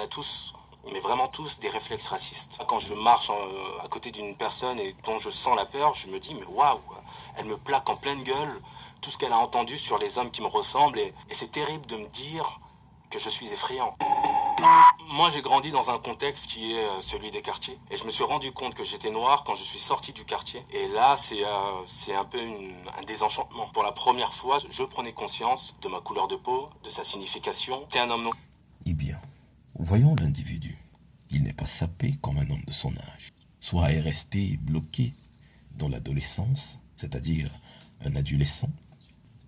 a tous, mais vraiment tous, des réflexes racistes. Quand je marche à côté d'une personne et dont je sens la peur, je me dis, mais waouh, elle me plaque en pleine gueule tout ce qu'elle a entendu sur les hommes qui me ressemblent, et c'est terrible de me dire que je suis effrayant. Moi, j'ai grandi dans un contexte qui est celui des quartiers. Et je me suis rendu compte que j'étais noir quand je suis sorti du quartier. Et là, c'est un peu un désenchantement. Pour la première fois, je prenais conscience de ma couleur de peau, de sa signification. T'es un homme noir. Eh bien, voyons l'individu. Il n'est pas sapé comme un homme de son âge. Soit est resté bloqué dans l'adolescence, c'est-à-dire un adolescent,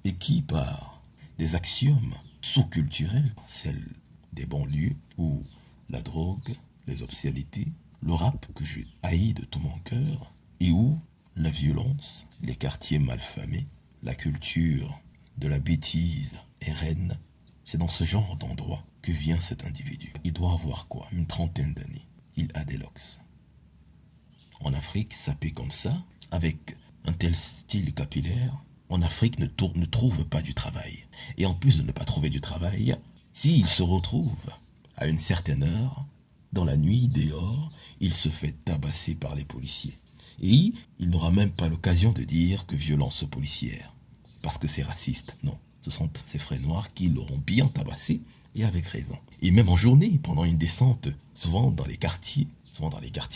et qui, par des axiomes sous-culturels, celles des banlieues, où la drogue, les obscénités, le rap que je haïs de tout mon cœur, et où la violence, les quartiers malfamés, la culture de la bêtise est reine, c'est dans ce genre d'endroit que vient cet individu. Il doit avoir quoi? Une trentaine d'années. Il a des locks. En Afrique, sapé comme ça, avec un tel style capillaire, en Afrique ne trouve pas du travail. Et en plus de ne pas trouver du travail, s'il se retrouve à une certaine heure, dans la nuit, dehors, il se fait tabasser par les policiers. Et il n'aura même pas l'occasion de dire que violence policière, parce que c'est raciste. Non, ce sont ces frères noirs qui l'auront bien tabassé, et avec raison. Et même en journée, pendant une descente, souvent dans les quartiers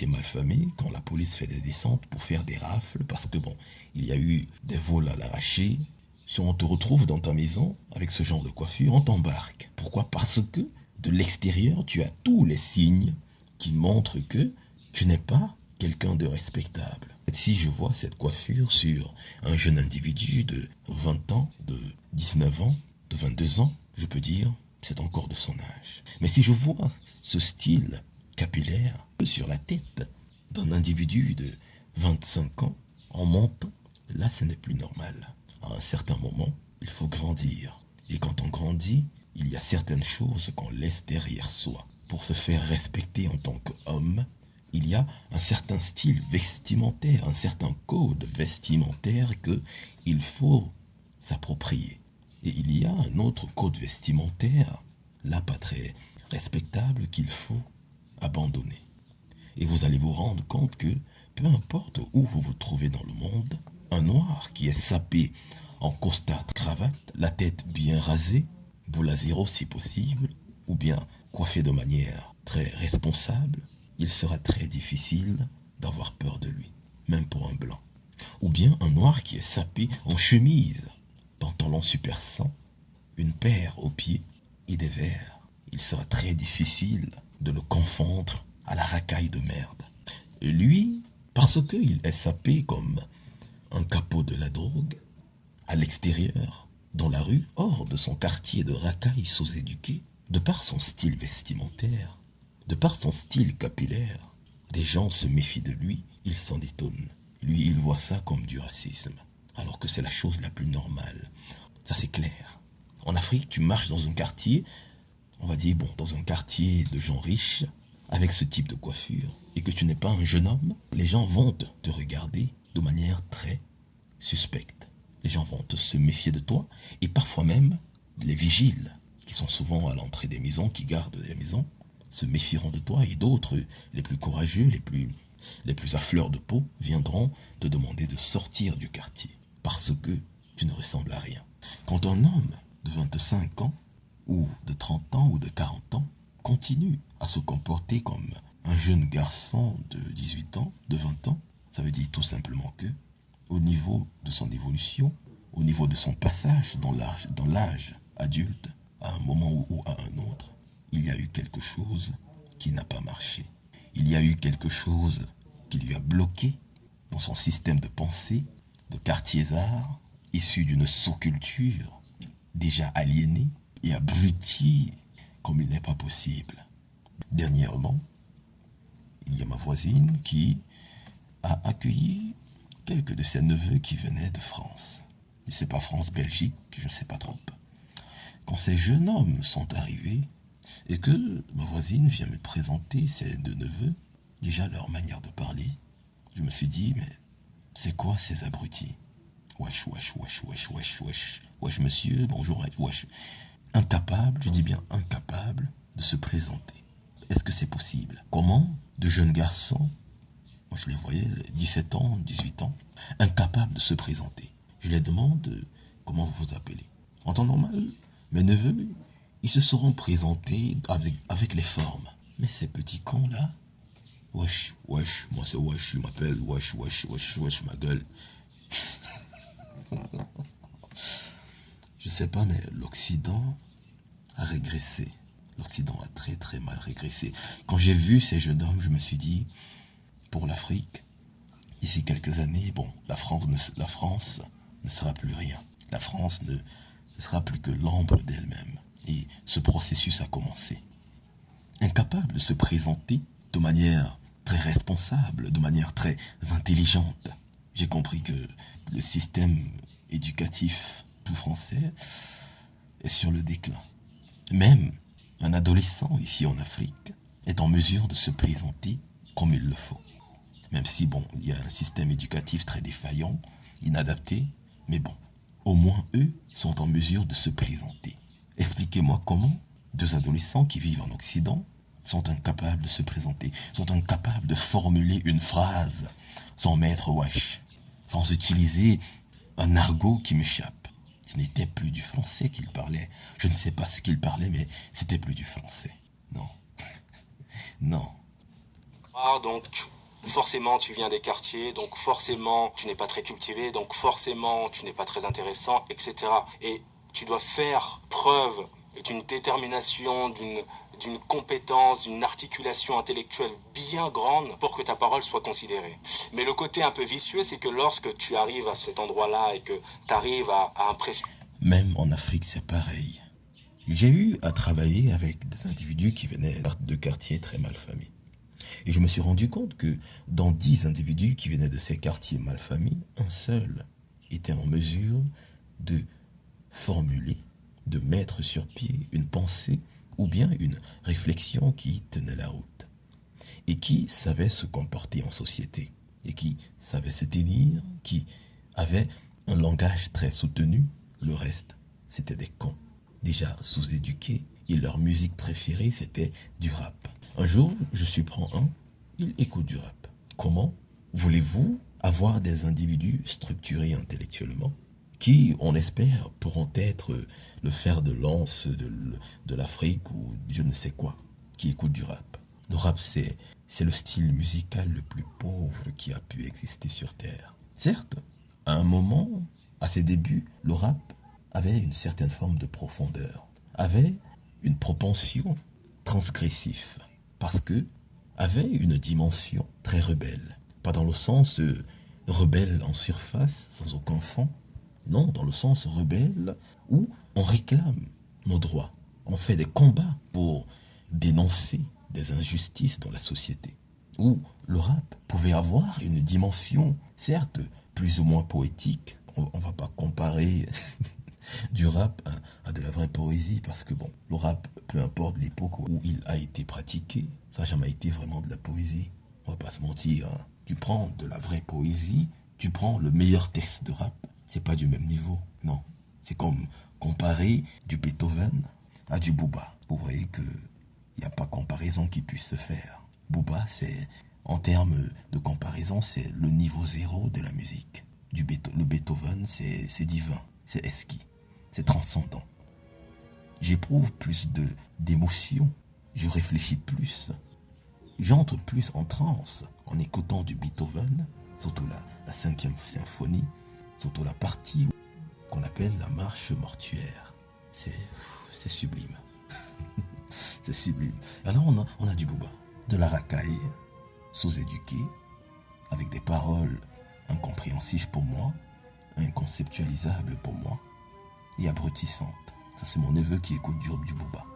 malfamés, quand la police fait des descentes pour faire des rafles, parce que bon, il y a eu des vols à l'arraché. Si on te retrouve dans ta maison avec ce genre de coiffure, on t'embarque. Pourquoi? Parce que de l'extérieur, tu as tous les signes qui montrent que tu n'es pas quelqu'un de respectable. Et si je vois cette coiffure sur un jeune individu de 20 ans, de 19 ans, de 22 ans, je peux dire c'est encore de son âge. Mais si je vois ce style capillaire sur la tête d'un individu de 25 ans en montant, là ce n'est plus normal. À un certain moment, il faut grandir. Et quand on grandit, il y a certaines choses qu'on laisse derrière soi. Pour se faire respecter en tant qu'homme, il y a un certain style vestimentaire, un certain code vestimentaire que il faut s'approprier. Et il y a un autre code vestimentaire, là pas très respectable, qu'il faut abandonner. Et vous allez vous rendre compte que, peu importe où vous vous trouvez dans le monde, un noir qui est sapé en costard cravate, la tête bien rasée, boule à zéro si possible, ou bien coiffé de manière très responsable, il sera très difficile d'avoir peur de lui, même pour un blanc. Ou bien un noir qui est sapé en chemise, pantalon super 100, une paire aux pieds et des verres. Il sera très difficile de le confondre à la racaille de merde. Et lui, parce qu'il est sapé comme un capot de la drogue, à l'extérieur, dans la rue, hors de son quartier de racailles sous-éduqués, de par son style vestimentaire, de par son style capillaire, des gens se méfient de lui, ils s'en détonnent. Lui, il voit ça comme du racisme, alors que c'est la chose la plus normale. Ça, c'est clair. En Afrique, tu marches dans un quartier, on va dire, bon, dans un quartier de gens riches, avec ce type de coiffure, et que tu n'es pas un jeune homme, les gens vont te regarder de manière très suspecte. Les gens vont se méfier de toi, et parfois même, les vigiles, qui sont souvent à l'entrée des maisons, qui gardent les maisons, se méfieront de toi, et d'autres, les plus courageux, les plus à fleur de peau, viendront te demander de sortir du quartier, parce que tu ne ressembles à rien. Quand un homme de 25 ans, ou de 30 ans, ou de 40 ans, continue à se comporter comme un jeune garçon de 18 ans, de 20 ans, ça veut dire tout simplement que, au niveau de son évolution, au niveau de son passage dans l'âge adulte, à un moment ou à un autre, il y a eu quelque chose qui n'a pas marché. Il y a eu quelque chose qui lui a bloqué dans son système de pensée, de quartier-art, issu d'une sous-culture, déjà aliénée et abrutie comme il n'est pas possible. Dernièrement, il y a ma voisine qui a accueilli quelques de ses neveux qui venaient de France. Je ne sais pas, France, Belgique, je ne sais pas trop. Quand ces jeunes hommes sont arrivés et que ma voisine vient me présenter ces deux neveux, déjà leur manière de parler, je me suis dit, mais c'est quoi ces abrutis? Wesh, wesh, wesh, wesh, wesh, wesh. Wesh, monsieur, bonjour, wesh. Incapable, je dis bien incapable, de se présenter. Est-ce que c'est possible? Comment de jeunes garçons, moi je les voyais, 17 ans, 18 ans, incapables de se présenter? Je les demande comment vous vous appelez. En temps normal, mes neveux, ils se seront présentés avec les formes. Mais ces petits cons-là, wesh, wesh, moi c'est wesh, je m'appelle wesh, wesh, wesh, wesh, ma gueule. Je sais pas, mais l'Occident a régressé. L'Occident a très très mal régressé. Quand j'ai vu ces jeunes hommes, je me suis dit, pour l'Afrique, d'ici quelques années, bon, la France ne sera plus rien. La France ne sera plus que l'ombre d'elle-même. Et ce processus a commencé. Incapable de se présenter de manière très responsable, de manière très intelligente. J'ai compris que le système éducatif tout français est sur le déclin. Même un adolescent ici en Afrique est en mesure de se présenter comme il le faut. Même si, bon, il y a un système éducatif très défaillant, inadapté, mais bon, au moins eux sont en mesure de se présenter. Expliquez-moi comment deux adolescents qui vivent en Occident sont incapables de se présenter, sont incapables de formuler une phrase sans mettre wesh, sans utiliser un argot qui m'échappe. Ce n'était plus du français qu'il parlait. Je ne sais pas ce qu'il parlait, mais c'était plus du français. Non. Non. Ah, donc, forcément, tu viens des quartiers, donc forcément, tu n'es pas très cultivé, donc forcément, tu n'es pas très intéressant, etc. Et tu dois faire preuve d'une détermination, d'une compétence, d'une articulation intellectuelle bien grande pour que ta parole soit considérée. Mais le côté un peu vicieux, c'est que lorsque tu arrives à cet endroit-là et que tu arrives à impressionner... Même en Afrique, c'est pareil. J'ai eu à travailler avec des individus qui venaient de quartiers très malfamés. Et je me suis rendu compte que dans 10 individus qui venaient de ces quartiers malfamés, un seul était en mesure de formuler, de mettre sur pied une pensée ou bien une réflexion qui tenait la route et qui savait se comporter en société et qui savait se tenir, qui avait un langage très soutenu. Le reste, c'était des cons, déjà sous-éduqués, et leur musique préférée, c'était du rap. Un jour, je surprends un, il écoute du rap. Comment voulez-vous avoir des individus structurés intellectuellement qui, on espère, pourront être le fer de lance de l'Afrique ou je ne sais quoi, qui écoutent du rap? Le rap, c'est le style musical le plus pauvre qui a pu exister sur Terre. Certes, à un moment, à ses débuts, le rap avait une certaine forme de profondeur, avait une propension transgressive, parce que avait une dimension très rebelle. Pas dans le sens rebelle en surface, sans aucun fond, non, dans le sens rebelle où on réclame nos droits, on fait des combats pour dénoncer des injustices dans la société, où le rap pouvait avoir une dimension, certes, plus ou moins poétique. On va pas comparer du rap à de la vraie poésie, parce que bon, le rap, peu importe l'époque où il a été pratiqué, ça n'a jamais été vraiment de la poésie. On va pas se mentir, hein. Tu prends de la vraie poésie, tu prends le meilleur texte de rap, c'est pas du même niveau, non. C'est comme comparer du Beethoven à du Booba. Vous voyez que il n'y a pas comparaison qui puisse se faire. Booba, c'est, en termes de comparaison, c'est le niveau zéro de la musique. Le Beethoven, c'est divin, c'est exquis, c'est transcendant. J'éprouve plus d'émotion, je réfléchis plus, j'entre plus en transe en écoutant du Beethoven, surtout la 5e symphonie, surtout la partie qu'on appelle la marche mortuaire. C'est sublime. C'est sublime. Alors on a du Booba, de la racaille, sous-éduqué, avec des paroles incompréhensibles pour moi, inconceptualisables pour moi, et abrutissantes. Ça, c'est mon neveu qui écoute du Booba.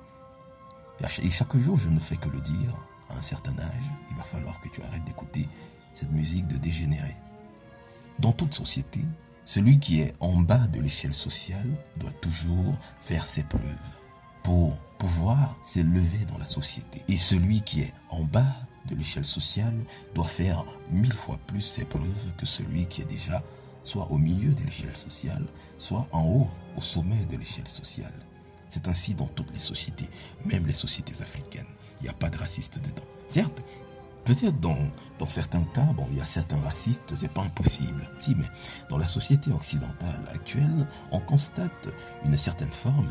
Et chaque jour, je ne fais que le dire, à un certain âge, il va falloir que tu arrêtes d'écouter cette musique de dégénéré. Dans toute société, celui qui est en bas de l'échelle sociale doit toujours faire ses preuves pour pouvoir s'élever dans la société. Et celui qui est en bas de l'échelle sociale doit faire 1000 fois plus ses preuves que celui qui est déjà soit au milieu de l'échelle sociale, soit en haut, au sommet de l'échelle sociale. C'est ainsi dans toutes les sociétés, même les sociétés africaines. il n'y a pas de raciste dedans. Certes, peut-être dans certains cas, bon, il y a certains racistes, c'est pas impossible. Si, mais dans la société occidentale actuelle, on constate une certaine forme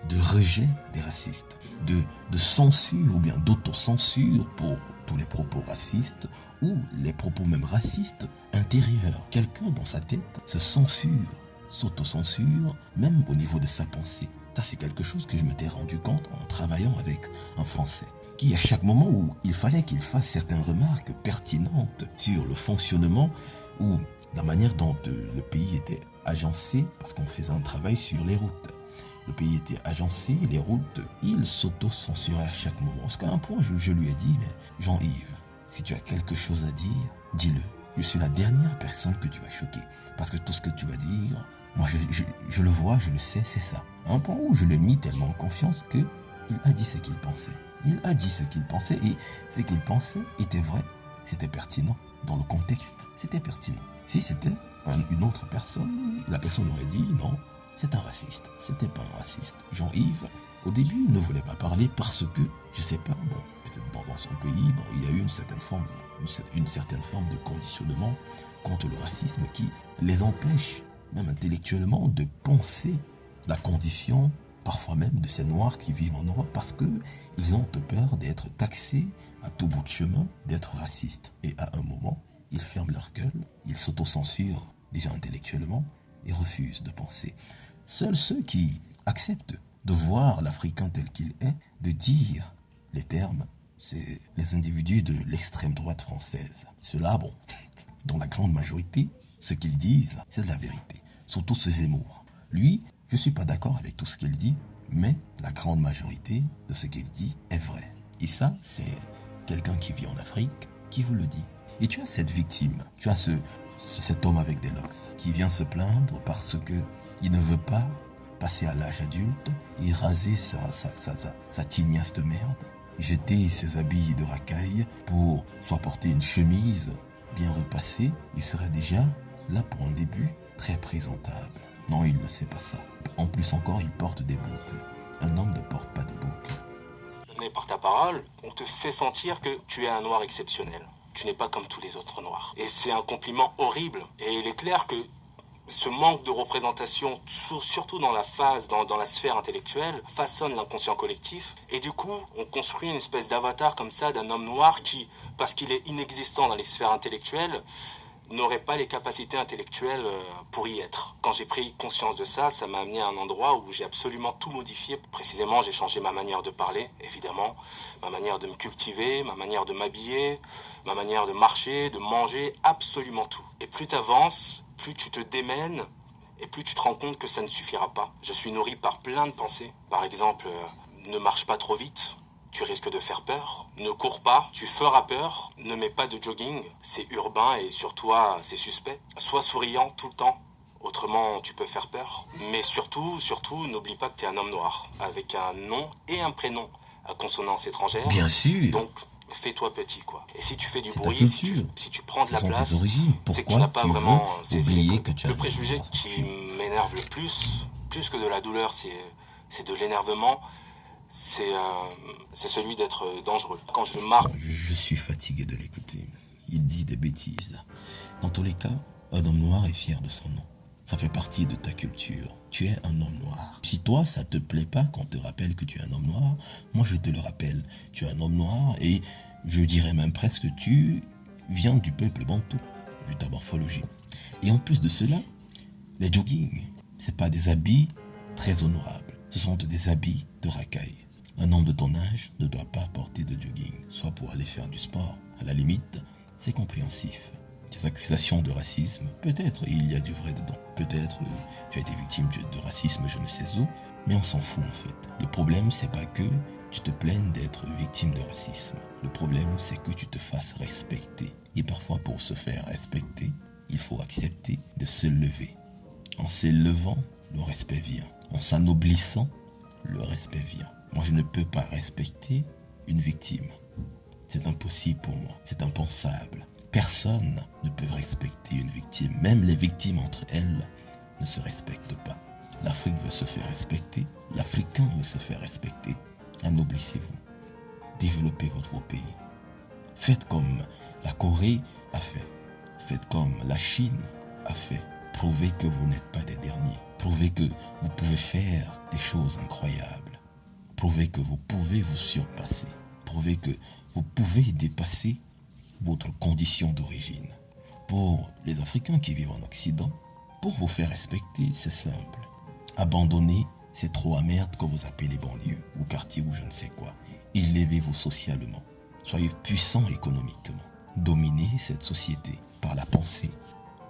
de rejet des racistes, de censure ou bien d'autocensure pour tous les propos racistes ou les propos même racistes intérieurs. Quelqu'un dans sa tête se censure, s'autocensure, même au niveau de sa pensée. Ça, c'est quelque chose que je m'étais rendu compte en travaillant avec un Français, qui à chaque moment où il fallait qu'il fasse certaines remarques pertinentes sur le fonctionnement ou la manière dont le pays était agencé, parce qu'on faisait un travail sur les routes. Le pays était agencé, les routes, il s'auto-censurait à chaque moment. Parce qu'à un point, je lui ai dit, mais Jean-Yves, si tu as quelque chose à dire, dis-le. Je suis la dernière personne que tu vas choquer. Parce que tout ce que tu vas dire, moi je le vois, je le sais, c'est ça. À un point où je l'ai mis tellement en confiance qu'il a dit ce qu'il pensait. Il a dit ce qu'il pensait et ce qu'il pensait était vrai, c'était pertinent. Dans le contexte, c'était pertinent. Si c'était une autre personne, la personne aurait dit non, c'est un raciste. C'était pas un raciste. Jean-Yves, au début, ne voulait pas parler parce que, je sais pas, bon, peut-être dans son pays, bon, il y a eu une certaine forme de conditionnement contre le racisme qui les empêche, même intellectuellement, de penser la condition, parfois même, de ces Noirs qui vivent en Europe parce qu'ils ont peur d'être taxés à tout bout de chemin, d'être racistes. Et à un moment, ils ferment leur gueule, ils s'autocensurent déjà intellectuellement et refusent de penser. Seuls ceux qui acceptent de voir l'Africain tel qu'il est, de dire les termes, c'est les individus de l'extrême droite française. Ceux-là, bon, dans la grande majorité, ce qu'ils disent, c'est de la vérité. Surtout ce Zemmour. Lui, je ne suis pas d'accord avec tout ce qu'il dit, mais la grande majorité de ce qu'il dit est vrai. Et ça, c'est quelqu'un qui vit en Afrique qui vous le dit. Et tu as cette victime, tu as cet homme avec des locks qui vient se plaindre parce que il ne veut pas passer à l'âge adulte et raser sa tignasse de merde, jeter ses habits de racaille pour soit porter une chemise bien repassée, il serait déjà là pour un début très présentable. Non, il ne sait pas ça. En plus encore, il porte des boucles. Un homme ne porte pas de boucles. Mais par ta parole, on te fait sentir que tu es un noir exceptionnel. Tu n'es pas comme tous les autres noirs. Et c'est un compliment horrible. Et il est clair que ce manque de représentation, surtout dans dans la sphère intellectuelle, façonne l'inconscient collectif. Et du coup, on construit une espèce d'avatar comme ça d'un homme noir qui, parce qu'il est inexistant dans les sphères intellectuelles, n'aurait pas les capacités intellectuelles pour y être. Quand j'ai pris conscience de ça, ça m'a amené à un endroit où j'ai absolument tout modifié. Précisément, j'ai changé ma manière de parler, évidemment, ma manière de me cultiver, ma manière de m'habiller, ma manière de marcher, de manger, absolument tout. Et plus tu avances, plus tu te démènes et plus tu te rends compte que ça ne suffira pas. Je suis nourri par plein de pensées. Par exemple, ne marche pas trop vite. Tu risques de faire peur. Ne cours pas, tu feras peur. Ne mets pas de jogging, c'est urbain et sur toi, c'est suspect. Sois souriant tout le temps, autrement tu peux faire peur. Mais surtout, n'oublie pas que tu es un homme noir, avec un nom et un prénom à consonance étrangère. Bien sûr. Donc, fais-toi petit, quoi. Et si tu fais du C'est bruit, ta si culture. tu prends de la Ce sont tes place, origines. c'est que tu Pourquoi n'as pas tu vraiment veux saisi les oublier codes. que tu as Le préjugé noir qui m'énerve le plus que de la douleur, c'est de l'énervement. C'est celui d'être dangereux. Quand je marche... Je suis fatigué de l'écouter. Il dit des bêtises. Dans tous les cas, un homme noir est fier de son nom. Ça fait partie de ta culture. Tu es un homme noir. Si toi, ça te plaît pas qu'on te rappelle que tu es un homme noir, moi je te le rappelle. Tu es un homme noir et je dirais même presque que tu viens du peuple bantou, vu ta morphologie. Et en plus de cela, les joggings, c'est pas des habits très honorables. Ce sont des habits de racaille. Un homme de ton âge ne doit pas porter de jogging, soit pour aller faire du sport. À la limite, c'est compréhensif. Ces accusations de racisme, peut-être il y a du vrai dedans. Peut-être tu as été victime de racisme je ne sais où, mais on s'en fout en fait. Le problème, c'est pas que tu te plaignes d'être victime de racisme. Le problème, c'est que tu te fasses respecter. Et parfois, pour se faire respecter, il faut accepter de se lever. En s'élevant, le respect vient. En s'anoblissant, le respect vient. Moi, je ne peux pas respecter une victime. C'est impossible pour moi. C'est impensable. Personne ne peut respecter une victime. Même les victimes entre elles ne se respectent pas. L'Afrique veut se faire respecter. L'Africain veut se faire respecter. Anoblissez-vous. développer votre pays. Faites comme la Corée a fait. Faites comme la Chine a fait. Prouvez que vous n'êtes pas des derniers. Prouvez que vous pouvez faire des choses incroyables. Prouvez que vous pouvez vous surpasser. Prouvez que vous pouvez dépasser votre condition d'origine. Pour les Africains qui vivent en Occident, pour vous faire respecter, c'est simple. Abandonnez ces trois merdes que vous appelez les banlieues ou quartiers ou je ne sais quoi. Élevez-vous socialement. Soyez puissants économiquement. Dominez cette société par la pensée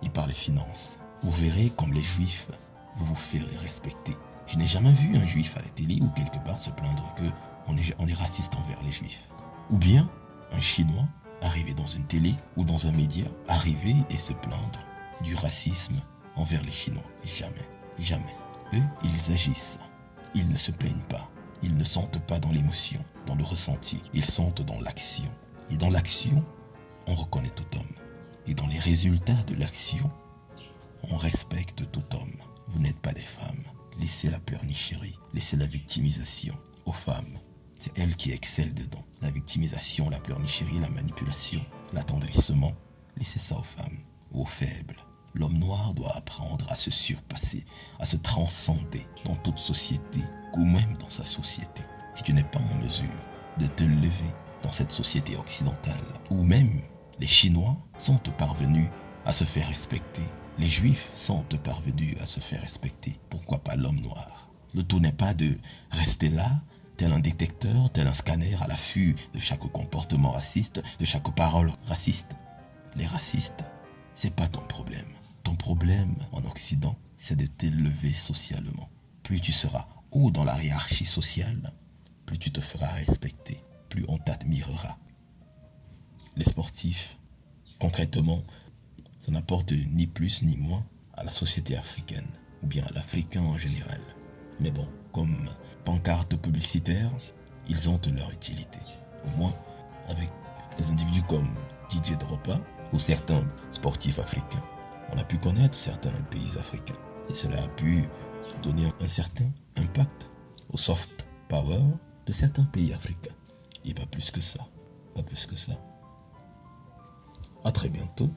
et par les finances. Vous verrez comme les juifs, vous vous ferez respecter. Je n'ai jamais vu un juif à la télé ou quelque part se plaindre qu'on est raciste envers les juifs. Ou bien un chinois arriver dans une télé ou dans un média, arriver et se plaindre du racisme envers les Chinois. Jamais, jamais. Eux, ils agissent. Ils ne se plaignent pas. Ils ne sentent pas dans l'émotion, dans le ressenti. Ils sentent dans l'action. Et dans l'action, on reconnaît tout homme. Et dans les résultats de l'action, on respecte tout homme. Vous n'êtes pas des femmes. Laissez la pleurnicherie, laissez la victimisation aux femmes. C'est elles qui excellent dedans. La victimisation, la pleurnicherie, la manipulation, l'attendrissement. Laissez ça aux femmes, aux faibles. L'homme noir doit apprendre à se surpasser, à se transcender dans toute société ou même dans sa société. Si tu n'es pas en mesure de te lever dans cette société occidentale, ou même les Chinois sont parvenus à se faire respecter, les Juifs sont parvenus à se faire respecter, pourquoi pas l'homme noir? Le tout n'est pas de rester là, tel un détecteur, tel un scanner à l'affût de chaque comportement raciste, de chaque parole raciste. Les racistes, c'est pas ton problème. Ton problème en Occident, c'est de t'élever socialement. Plus tu seras haut dans la hiérarchie sociale, plus tu te feras respecter, plus on t'admirera. Les sportifs, concrètement, ça n'apporte ni plus ni moins à la société africaine, ou bien à l'Africain en général. Mais bon, comme pancarte publicitaire, ils ont leur utilité. Au moins, avec des individus comme Didier Drogba ou certains sportifs africains, on a pu connaître certains pays africains. Et cela a pu donner un certain impact au soft power de certains pays africains. Et pas plus que ça. Pas plus que ça. À très bientôt.